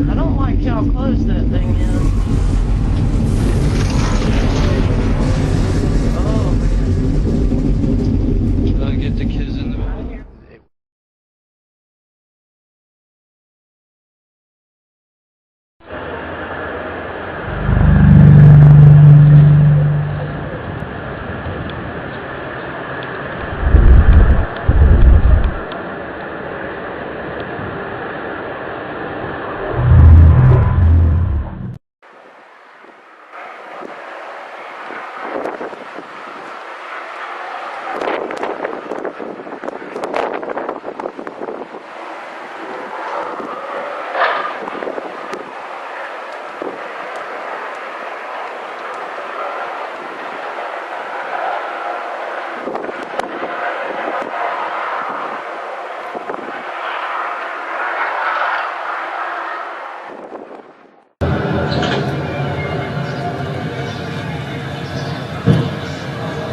I don't like how close that thing is. Oh, man. Gotta get the kids in the back.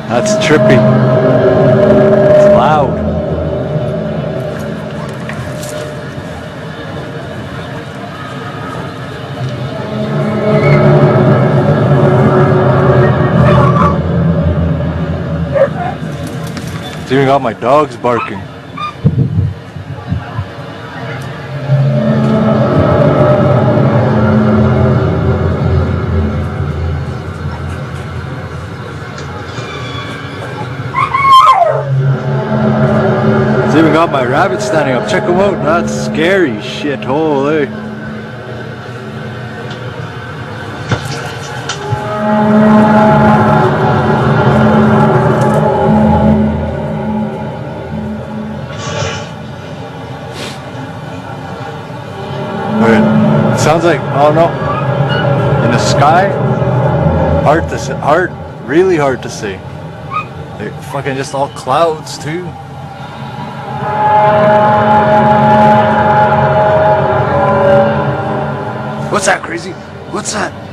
That's trippy. It's loud. It's even got my dogs barking. It's even got my rabbit standing up. Check them out. That's scary shit. Holy. Wait, it sounds like, oh no, in the sky, hard to see, really hard to see. They're fucking just all clouds too. What's that, crazy? What's that?